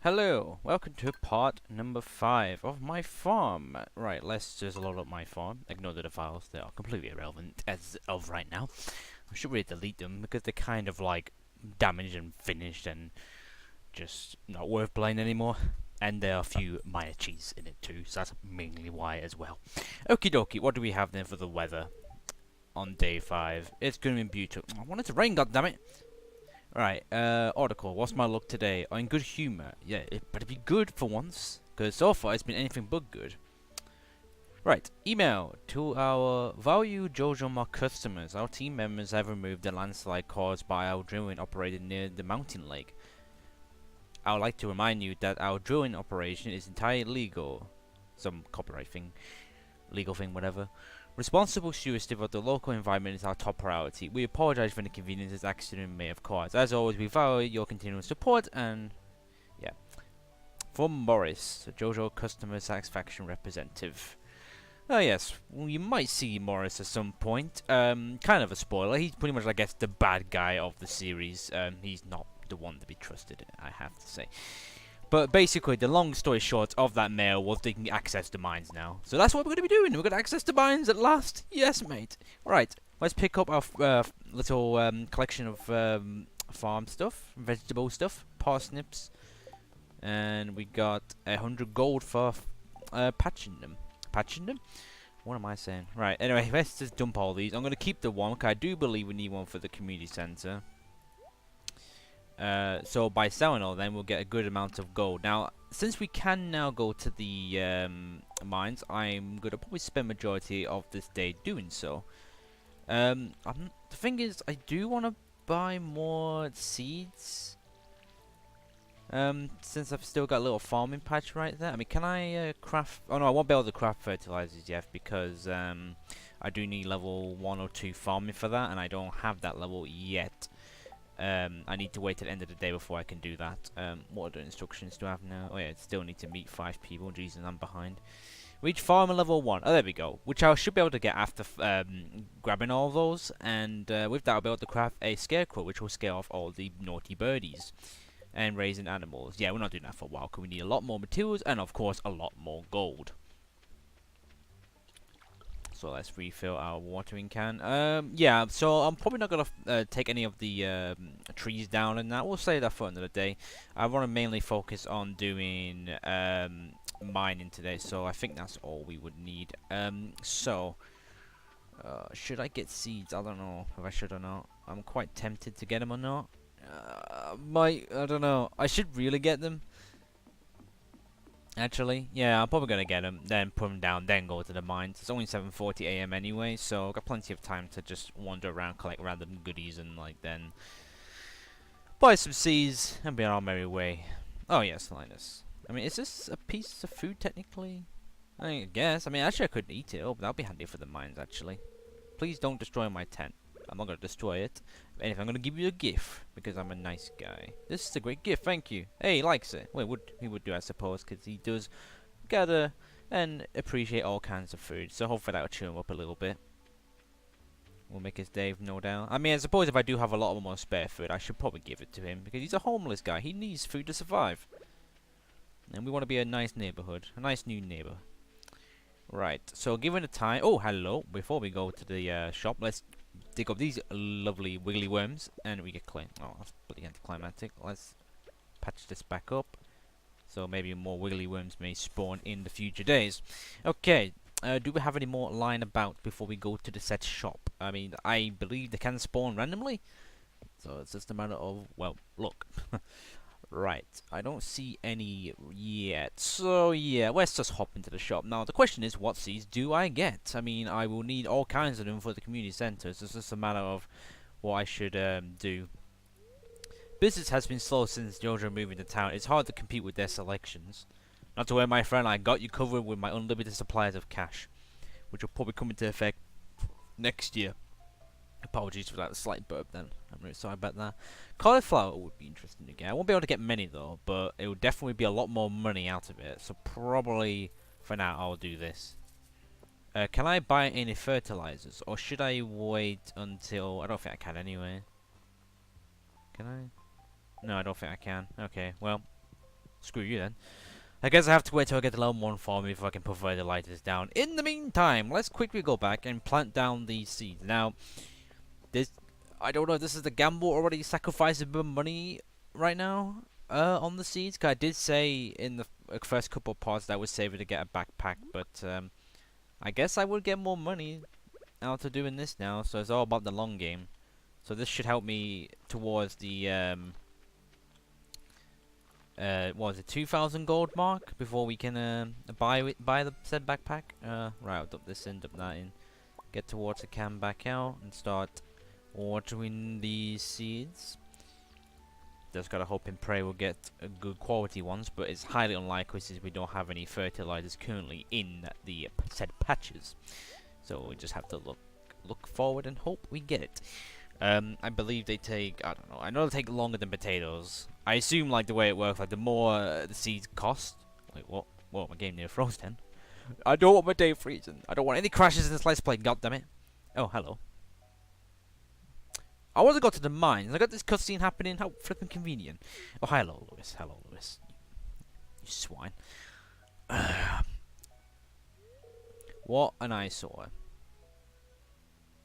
Hello, welcome to part number 5 of my farm. Right, let's just load up my farm. Ignore the files, they are completely irrelevant as of right now. I should really delete them because they're kind of like damaged and finished and just not worth playing anymore. And there are a few minor cheats in it too, so that's mainly why as well. Okie dokie, what do we have then for the weather on day 5? It's going to be beautiful. I want it to rain, goddammit! Right, article. What's my luck today? I'm in good humour. Yeah, it better be good for once. Because so far it's been anything but good. Right, email to our valued Jojo Mock customers. Our team members have removed the landslide caused by our drilling operated near the mountain lake. I would like to remind you that our drilling operation is entirely legal. Some copyright thing. Legal thing, whatever. Responsible stewardship of the local environment is our top priority. We apologize for the inconvenience this accident may have caused. As always, we value your continuous support and yeah. From Morris, the JoJo customer satisfaction representative. Oh yes, well, you might see Morris at some point. Kind of a spoiler. He's pretty much, I guess, the bad guy of the series. He's not the one to be trusted, I have to say. But basically, the long story short of that mail was they can access the mines now. So that's what we're going to be doing. We're going to access the mines at last. Yes, mate. Right, let's pick up our little collection of farm stuff, vegetable stuff, parsnips. And we got 100 gold for patching them. Patching them? What am I saying? Right, anyway, let's just dump all these. I'm going to keep the one, because I do believe we need one for the community centre. So by selling all them, we'll get a good amount of gold. Now, since we can now go to the mines, I'm going to probably spend majority of this day doing so. The thing is, I do want to buy more seeds. Since I've still got a little farming patch right there. I mean, can I craft... Oh no, I won't be able to craft fertilizers yet because I do need level 1 or 2 farming for that, and I don't have that level yet. I need to wait till the end of the day before I can do that. What other instructions do I have now? Oh yeah, I still need to meet 5 people. Jesus, I'm behind. Reach farmer level 1. Oh, there we go. Which I should be able to get after grabbing all those. And with that, I'll be able to craft a scarecrow, which will scare off all the naughty birdies. And raising animals. Yeah, we're not doing that for a while, because we need a lot more materials and, of course, a lot more gold. So let's refill our watering can. Yeah, so I'm probably not going to take any of the trees down and that. We'll save that for another day. I want to mainly focus on doing mining today, so I think that's all we would need. Should I get seeds? I don't know if I should or not. I'm quite tempted to get them or not. I don't know. I should really get them. Actually, yeah, I'm probably gonna get them, then put them down, then go to the mines. It's only 7:40 a.m. anyway, so I've got plenty of time to just wander around, collect random goodies, and like then buy some seeds and be on our merry way. Oh yes, Linus. I mean, is this a piece of food technically? I guess. I mean, actually, I could eat it. Oh, but that'll be handy for the mines, actually. Please don't destroy my tent. I'm not going to destroy it. If anything, I'm going to give you a gift because I'm a nice guy. This is a great gift, thank you. Hey, he likes it. Well, he would do, I suppose, because he does gather and appreciate all kinds of food. So hopefully that'll cheer him up a little bit. We'll make his day, no doubt. I mean, I suppose if I do have a lot more spare food, I should probably give it to him because he's a homeless guy. He needs food to survive. And we want to be a nice neighborhood, a nice new neighbor. Right, so given the time... Oh, hello. Before we go to the shop, let's dig up these lovely wiggly worms and we get clay. Oh, that's pretty anticlimactic. Let's patch this back up. So maybe more wiggly worms may spawn in the future days. Okay, do we have any more lying about before we go to the set shop? I mean, I believe they can spawn randomly. So it's just a matter of, well, look. Right, I don't see any yet. So yeah, let's just hop into the shop. Now the question is, what seeds do I get? I mean, I will need all kinds of them for the community centre. So it's just a matter of what I should do. Business has been slow since Jojo moved into town. It's hard to compete with their selections. Not to worry, my friend, I got you covered with my unlimited supplies of cash, which will probably come into effect next year. Apologies for that slight burp then. I'm really sorry about that. Cauliflower would be interesting to get. I won't be able to get many though, but it would definitely be a lot more money out of it. So probably for now I'll do this. Can I buy any fertilizers? Or should I wait until... I don't think I can anyway. Can I? No, I don't think I can. Okay, well. screw you then. I guess I have to wait till I get to level 1 farm before I can put fertilizers down. In the meantime, let's quickly go back and plant down these seeds. Now, this, I don't know if this is the gamble already sacrificing a bit of money right now on the seeds. Cause I did say in the first couple of parts that I would save it to get a backpack, but I guess I would get more money out of doing this now. So it's all about the long game. So this should help me towards the what was it, 2,000 gold mark before we can buy the said backpack. Right, I'll dump this in, dump that in, get towards the cam back out, and start watering these seeds. Just gotta hope and pray we'll get good quality ones, but it's highly unlikely since we don't have any fertilizers currently in the said patches. So we just have to look forward and hope we get it. I believe they take, I don't know, I know they take longer than potatoes. I assume, like, the way it works, like, the more the seeds cost. Wait, what? Whoa, my game near froze then. I don't want my day freezing. I don't want any crashes in this Let's Play, goddammit. Oh, hello. I want to go to the mines. I got this cutscene happening. How flippin' convenient. Oh, hello, Lewis. Hello, Lewis. You swine. What an eyesore.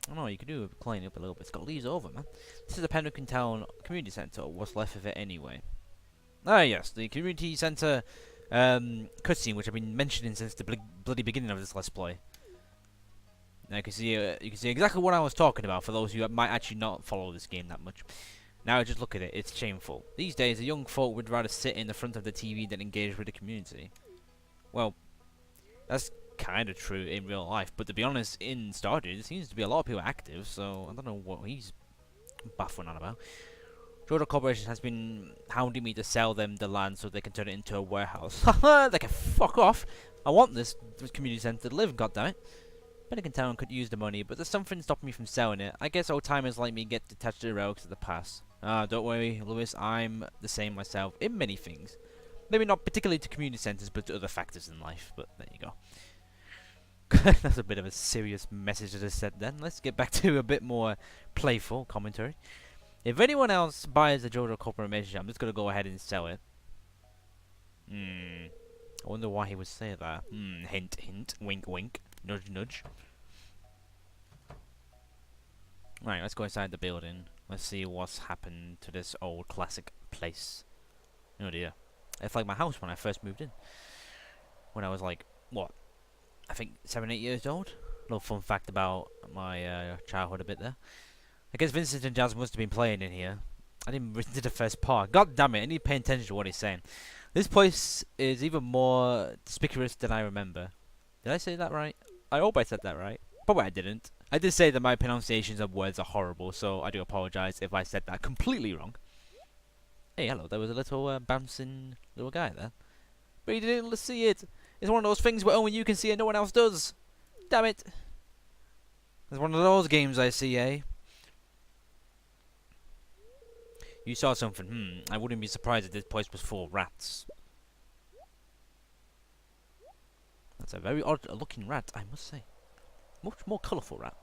I don't know, you could do clean up a little bit. It's got leaves over, man. This is the Pelican Town Community Centre, what's left of it anyway. Ah, yes, the Community Centre cutscene, which I've been mentioning since the bloody beginning of this Let's Play. Now you can see exactly what I was talking about for those who might actually not follow this game that much. Now just look at it, it's shameful. These days, the young folk would rather sit in the front of the TV than engage with the community. Well, that's kind of true in real life, but to be honest, in Stardew, there seems to be a lot of people active, so I don't know what he's baffling on about. Georgia Corporation has been hounding me to sell them the land so they can turn it into a warehouse. Haha, they can fuck off! I want this community centre to live, goddammit. Pelican Town could use the money, but there's something stopping me from selling it. I guess old timers like me get detached to the relics of the past. Ah, don't worry, Lewis, I'm the same myself in many things. Maybe not particularly to community centres, but to other factors in life, but there you go. That's a bit of a serious message that I said then. Let's get back to a bit more playful commentary. If anyone else buys the Jojo Corporation, I'm just going to go ahead and sell it. I wonder why he would say that. Hint, hint, wink, wink, nudge, nudge. Right, let's go inside the building. Let's see what's happened to this old classic place. Oh dear. It's like my house when I first moved in. When I was like, what? I think 7, 8 years old. Little fun fact about my childhood a bit there. I guess Vincent and Jazz must have been playing in here. I didn't listen to the first part. God damn it, I need to pay attention to what he's saying. This place is even more conspicuous than I remember. Did I say that right? I hope I said that right. Probably I didn't. I did say that my pronunciations of words are horrible, so I do apologise if I said that completely wrong. Hey, hello, there was a little bouncing little guy there. But you didn't see it. It's one of those things where only you can see and no one else does. Damn it. It's one of those games I see, eh? You saw something. I wouldn't be surprised if this place was full of rats. That's a very odd looking rat, I must say. Much more colourful rat.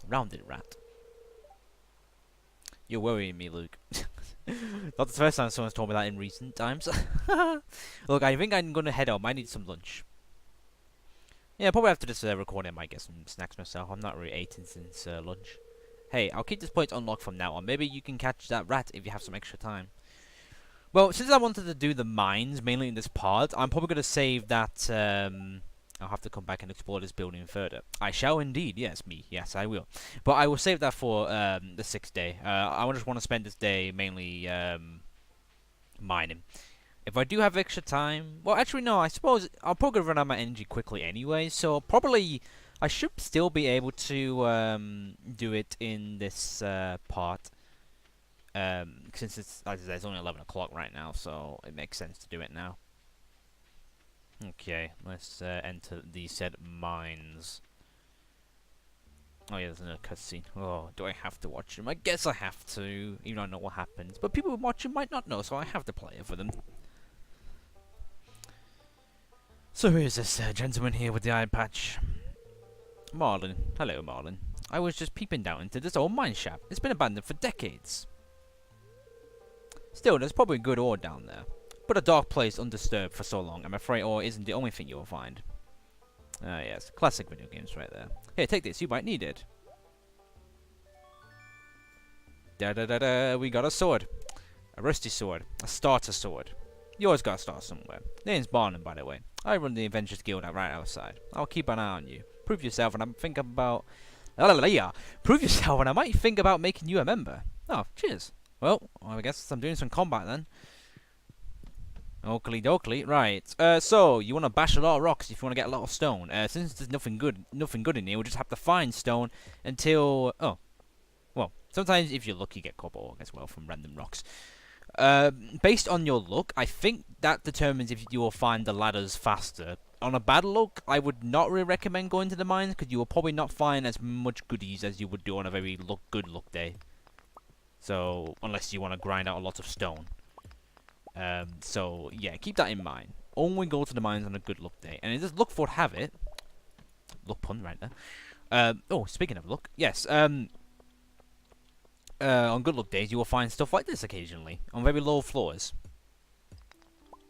Rounded rat. You're worrying me, Luke. Not the first time someone's told me that in recent times. Look, I think I'm gonna head home. I need some lunch. Yeah, probably after this recording I might get some snacks myself. I'm not really eating since lunch. Hey, I'll keep this point unlocked from now on. Maybe you can catch that rat if you have some extra time. Well, since I wanted to do the mines, mainly in this part, I'm probably going to save that, I'll have to come back and explore this building further. I shall indeed, yes, me, yes, I will. But I will save that for, the 6th day. I just want to spend this day mainly, mining. If I do have extra time, well, actually, no, I suppose I'll probably run out of my energy quickly anyway, so probably I should still be able to do it in this part, since it's, as I said, it's only 11 o'clock right now, so it makes sense to do it now. Okay, let's enter the said mines. Oh yeah, there's another cutscene. Oh, do I have to watch them? I guess I have to, even though I know what happens. But people who watch them might not know, so I have to play it for them. So here's this gentleman here with the eye patch. Marlin. Hello, Marlin. I was just peeping down into this old mine shaft. It's been abandoned for decades. Still, there's probably good ore down there. But a dark place undisturbed for so long, I'm afraid, or isn't the only thing you will find. Ah, yes. Classic video games right there. Here, take this. You might need it. Da-da-da-da. We got a sword. A rusty sword. A starter sword. You always gotta start somewhere. Name's Barnum, by the way. I run the Adventures Guild out right outside. I'll keep an eye on you. Prove yourself, and I'm thinking about... Prove yourself, and I might think about making you a member. Oh, cheers. Well, I guess I'm doing some combat then. Oakley dokley. Right. So you want to bash a lot of rocks if you want to get a lot of stone. Since there's nothing good in here, we'll just have to find stone until... Oh. Well, sometimes if you're lucky, you get cobble as well from random rocks. Based on your luck, I think that determines if you will find the ladders faster. On a bad luck, I would not really recommend going to the mines because you will probably not find as much goodies as you would do on a very good luck day. So, unless you want to grind out a lot of stone. So, yeah, keep that in mind. Only go to the mines on a good luck day. And it does luck for have it. Luck pun right there. Oh, speaking of luck, yes, on good luck days, you will find stuff like this occasionally, on very low floors.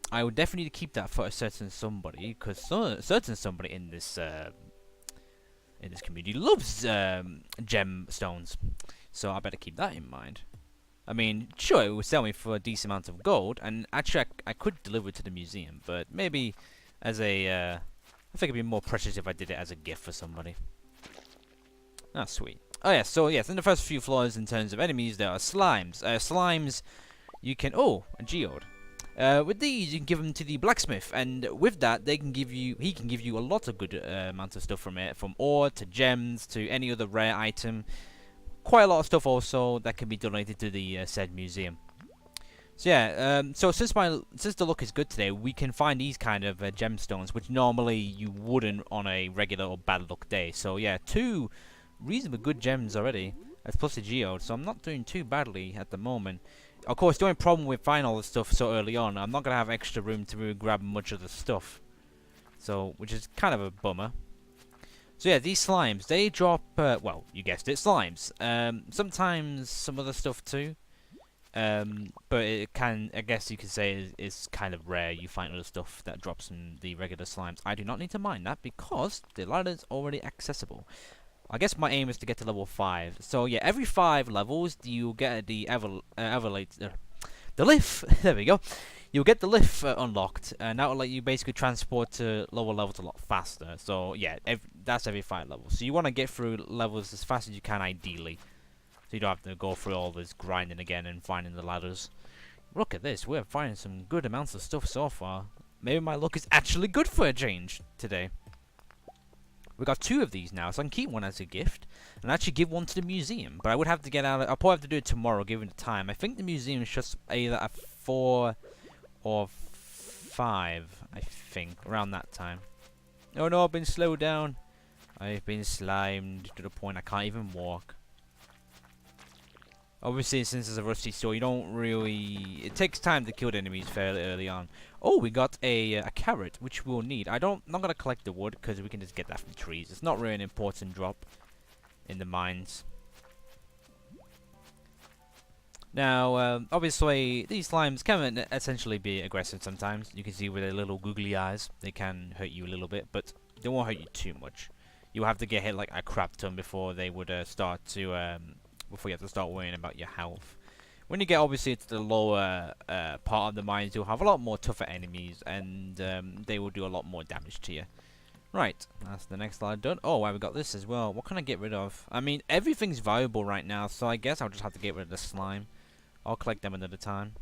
I would definitely keep that for a certain somebody, because certain somebody in this community loves gemstones. So I better keep that in mind. I mean, sure, it will sell me for a decent amount of gold, and actually I could deliver it to the museum, but maybe as a... I think it'd be more precious if I did it as a gift for somebody. Ah, sweet. Oh, yeah, so, yes, in the first few floors in terms of enemies, there are slimes. Slimes, you can... Oh, a geode. With these, you can give them to the blacksmith, and with that, he can give you a lot of good amount of stuff from it, from ore to gems to any other rare item. Quite a lot of stuff also that can be donated to the said museum. So yeah, so since the luck is good today, we can find these kind of gemstones, which normally you wouldn't on a regular or bad luck day. So yeah, 2 reasonably good gems already, as plus a geode. So I'm not doing too badly at the moment. Of course, the only problem with finding all this stuff so early on, I'm not gonna have extra room to really grab much of the stuff. So, which is kind of a bummer. So yeah, these slimes, they drop, well, you guessed it, slimes. Sometimes some other stuff too. But it can, I guess you could say, is kind of rare. You find other stuff that drops in the regular slimes. I do not need to mind that because the ladder is already accessible. I guess my aim is to get to level 5. So yeah, every 5 levels, you get the lift. There we go. You'll get the lift unlocked, and that will let you basically transport to lower levels a lot faster. So yeah, that's every 5 levels. So you want to get through levels as fast as you can, ideally. So you don't have to go through all this grinding again and finding the ladders. Look at this, we're finding some good amounts of stuff so far. Maybe my luck is actually good for a change today. We got 2 of these now, so I can keep one as a gift and actually give one to the museum. But I would have to get out. I'll probably have to do it tomorrow, given the time. I think the museum is just either at 4 or 5. I think around that time. Oh no, I've been slowed down. I've been slimed to the point I can't even walk. Obviously, since it's a rusty store, you don't really... It takes time to kill the enemies fairly early on. Oh, we got a carrot, which we'll need. I'm not going to collect the wood, because we can just get that from trees. It's not really an important drop in the mines. Now, obviously, these slimes can essentially be aggressive sometimes. You can see with their little googly eyes, they can hurt you a little bit, but they won't hurt you too much. You'll have to get hit like a crap ton before they would start to... before you have to start worrying about your health. When you get obviously to the lower part of the mines, you'll have a lot more tougher enemies, and they will do a lot more damage to you. Right, that's the next slide done. Oh, wow, we got this as well. What can I get rid of? I mean, everything's valuable right now, so I guess I'll just have to get rid of the slime. I'll collect them another time.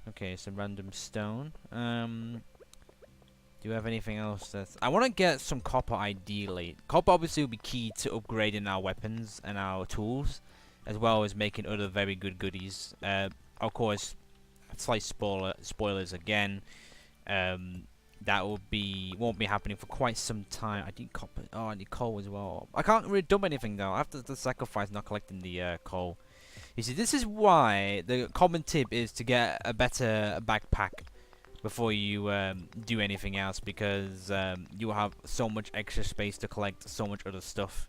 Okay, some random stone. Do you have anything else that's... I want to get some copper, ideally. Copper obviously will be key to upgrading our weapons and our tools, as well as making other very good goodies. Of course, slight spoilers again. That won't be happening for quite some time. I need copper. Oh, I need coal as well. I can't really dump anything though. After the sacrifice, not collecting the coal. You see, this is why the common tip is to get a better backpack before you do anything else, because you will have so much extra space to collect so much other stuff.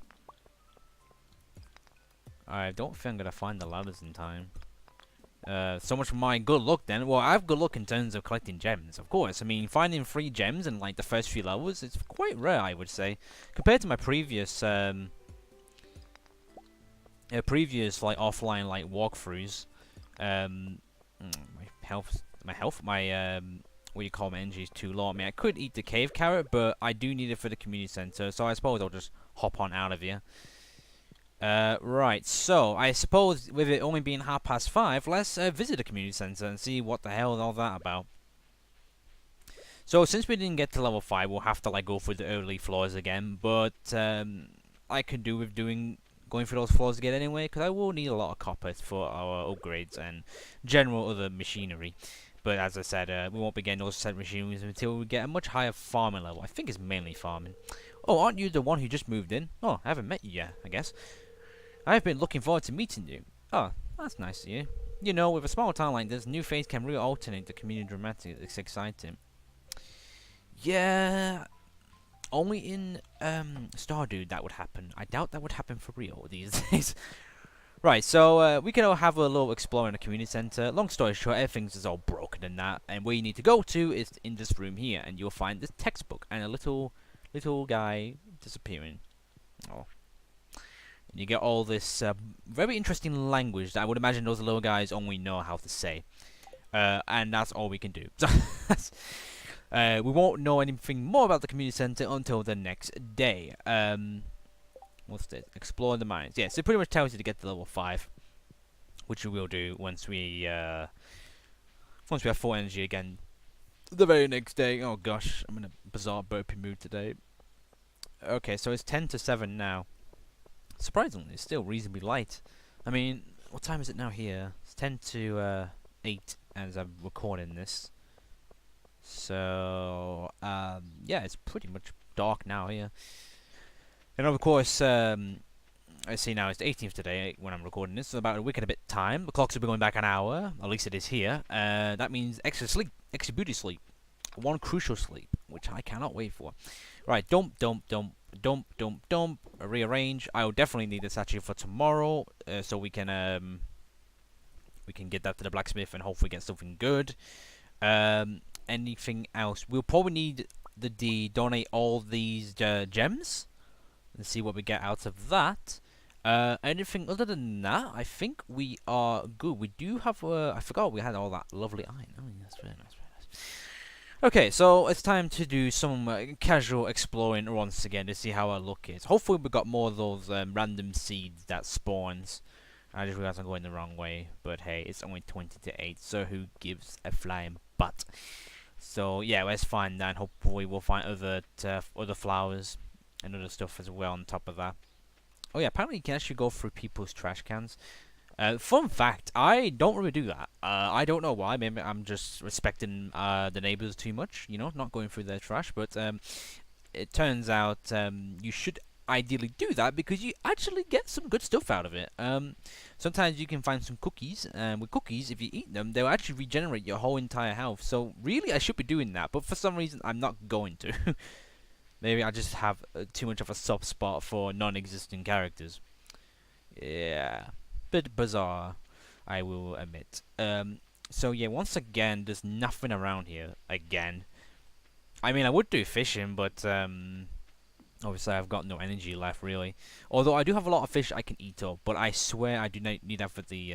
I don't think I'm gonna find the ladders in time. So much for my good luck then. Well, I have good luck in terms of collecting gems, of course. I mean, finding 3 gems in like the first few levels is quite rare, I would say, compared to my previous like offline like walkthroughs. My what you call my energy is too low. I mean, I could eat the cave carrot, but I do need it for the community center, so I suppose I'll just hop on out of here. Right, so I suppose with it only being 5:30, let's visit the community center and see what the hell is all that about. So since we didn't get to level 5, we'll have to like go through the early floors again, but I could do with going through those floors again anyway, because I will need a lot of copper for our upgrades and general other machinery. But as I said, we won't be getting those set machineries until we get a much higher farming level. I think it's mainly farming. Oh, aren't you the one who just moved in? Oh, I haven't met you yet, I guess. I've been looking forward to meeting you. Oh, that's nice of you. You know, with a small town like this, new face can really alternate the community dramatic. It's exciting. Yeah, only in Stardew that would happen. I doubt that would happen for real these days. Right, so we can all have a little explore in the community center. Long story short, everything's just all broken and that, and where you need to go to is in this room here, and you'll find this textbook and a little guy disappearing. Oh. And you get all this very interesting language that I would imagine those little guys only know how to say. And that's all we can do. We won't know anything more about the community center until the next day. What's this? Explore the mines. Yes, it pretty much tells you to get to level 5, which we will do once we have full energy again. The very next day. Oh gosh, I'm in a bizarre burpy mood today. Okay, so it's 10 to 7 now. Surprisingly, it's still reasonably light. I mean, what time is it now here? It's 10 to 8 as I'm recording this. So, yeah, it's pretty much dark now here. And of course, I see now it's the 18th today when I'm recording this, so about a week and a bit time. The clocks will be going back an hour, at least it is here. That means extra sleep, extra beauty sleep. One crucial sleep, which I cannot wait for. Right, dump, rearrange. I will definitely need this actually for tomorrow, so we can get that to the blacksmith and hopefully get something good. Anything else? We'll probably need the donate all these gems and see what we get out of that. Anything other than that, I think we are good. We do have, I forgot we had all that lovely iron. Oh, yeah, that's very nice, very nice. Okay, so it's time to do some casual exploring once again to see how our luck is. Hopefully we got more of those random seeds that spawns. I just realized I'm going the wrong way, but hey, it's only 20 to 8, so who gives a flying butt? So yeah, let's find that, and hopefully we'll find other flowers and other stuff as well on top of that. Oh yeah, apparently you can actually go through people's trash cans. Fun fact, I don't really do that. I don't know why. Maybe I'm just respecting the neighbors too much, you know, not going through their trash. But it turns out you should ideally do that because you actually get some good stuff out of it. Sometimes you can find some cookies, and with cookies, if you eat them, they'll actually regenerate your whole entire health. So really, I should be doing that, but for some reason, I'm not going to. Maybe I just have too much of a soft spot for non-existent characters. Yeah. Bit bizarre, I will admit. So yeah, once again, there's nothing around here again. I mean, I would do fishing, but obviously I've got no energy left really. Although I do have a lot of fish I can eat up, but I swear I do not need that for the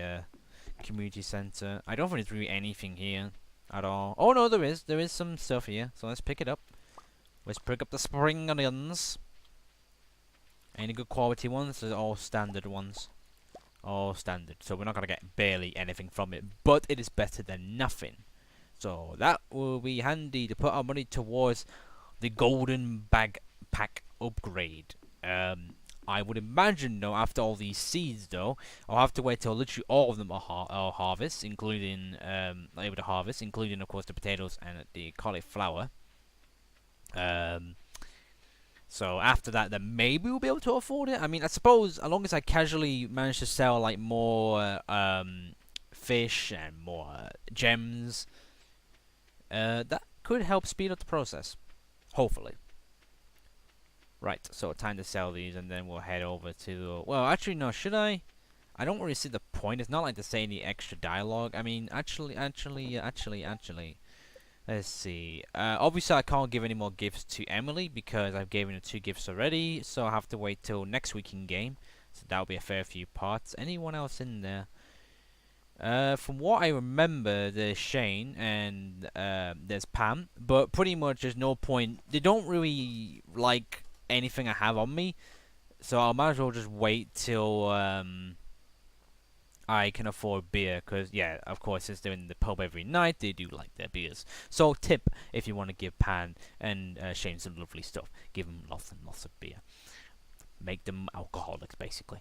community center. I don't think there's really anything here at all. Oh no, there is. There is some stuff here, so let's pick it up. Let's pick up the spring onions. Any good quality ones? They're all standard ones. All standard, so we're not gonna get barely anything from it, but it is better than nothing. So that will be handy to put our money towards the golden backpack upgrade. I would imagine though, after all these seeds though, I'll have to wait till literally all of them are harvest, including able to harvest, including of course the potatoes and the cauliflower. So after that, then maybe we'll be able to afford it. I mean, I suppose as long as I casually manage to sell like more fish and more gems, that could help speed up the process. Hopefully. Right. So time to sell these, and then we'll head over to. Well, actually, no. Should I? I don't really see the point. It's not like to say any extra dialogue. I mean, actually. Let's see. Obviously, I can't give any more gifts to Emily because I've given her 2 gifts already. So I have to wait till next week in game. So that'll be a fair few parts. Anyone else in there? From what I remember, there's Shane and there's Pam, but pretty much there's no point. They don't really like anything I have on me, so I might as well just wait till I can afford beer. Cause yeah, of course, since they're in the pub every night, they do like their beers. So tip if you want to give Pam and Shane some lovely stuff, give them lots and lots of beer. Make them alcoholics, basically.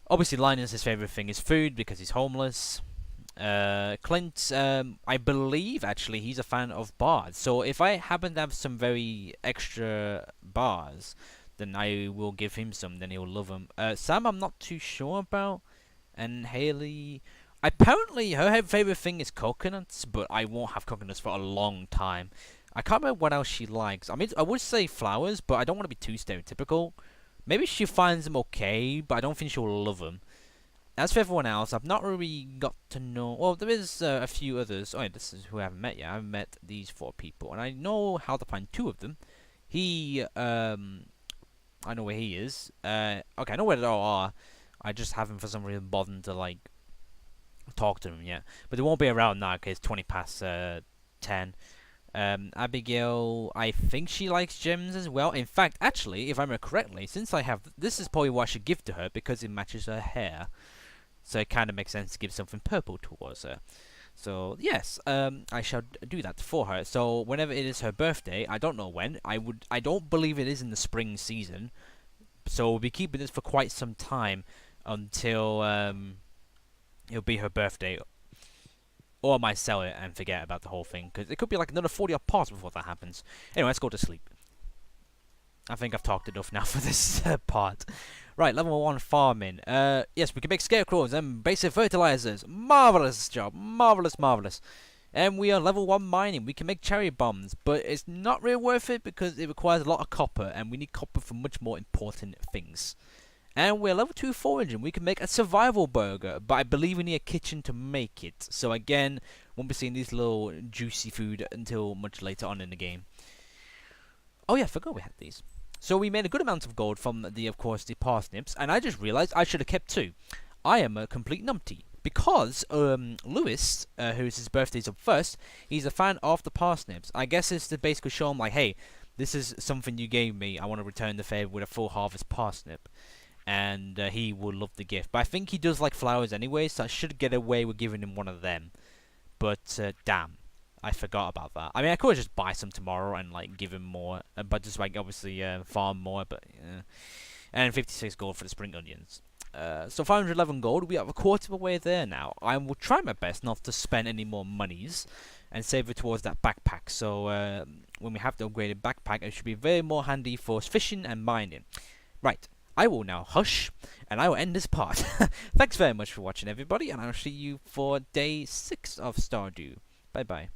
Obviously, Linus's favourite thing is food because he's homeless. Clint, I believe, actually, he's a fan of bars. So if I happen to have some very extra bars, then I will give him some. Then he'll love them. Sam, I'm not too sure about. And Haley, apparently, her favourite thing is coconuts, but I won't have coconuts for a long time. I can't remember what else she likes. I mean, I would say flowers, but I don't want to be too stereotypical. Maybe she finds them okay, but I don't think she'll love them. As for everyone else, I've not really got to know. Well, there is a few others. Oh, yeah, this is who I haven't met yet. I haven't met these 4 people, and I know how to find 2 of them. He, I know where he is. Okay, I know where they all are. I just haven't, for some reason, bothered to like talk to them yet. But they won't be around now because it's 20 past 10. Abigail, I think she likes gems as well. In fact, actually, if I remember correctly, since I have... This is probably what I should give to her because it matches her hair. So it kind of makes sense to give something purple towards her. So, yes, I shall do that for her. So, whenever it is her birthday, I don't know when. I don't believe it is in the spring season. So, we'll be keeping this for quite some time until it'll be her birthday. Or I might sell it and forget about the whole thing, because it could be like another 40 odd parts before that happens. Anyway, let's go to sleep. I think I've talked enough now for this part. Right, level 1 farming. Yes, we can make scarecrows and basic fertilizers. Marvelous job. Marvelous. And we are level 1 mining. We can make cherry bombs, but it's not really worth it because it requires a lot of copper, and we need copper for much more important things. And we're level 2 foraging. We can make a survival burger, but I believe we need a kitchen to make it. So again, won't be seeing these little juicy food until much later on in the game. Oh yeah, I forgot we had these. So we made a good amount of gold from of course, the parsnips, and I just realized I should have kept 2. I am a complete numpty. Because Lewis, whose his birthday's up first, he's a fan of the parsnips. I guess it's to basically show him like, hey, this is something you gave me. I want to return the favour with a full harvest parsnip. And he will love the gift. But I think he does like flowers anyway, so I should get away with giving him one of them. But damn, I forgot about that. I mean, I could just buy some tomorrow and like give him more, but just like obviously farm more. But and 56 gold for the spring onions. So 511 gold. We have a quarter of the way there now. I will try my best not to spend any more monies and save it towards that backpack. So when we have the upgraded backpack, it should be very more handy for fishing and mining. Right. I will now hush, and I will end this part. Thanks very much for watching, everybody, and I'll see you for day 6 of Stardew. Bye-bye.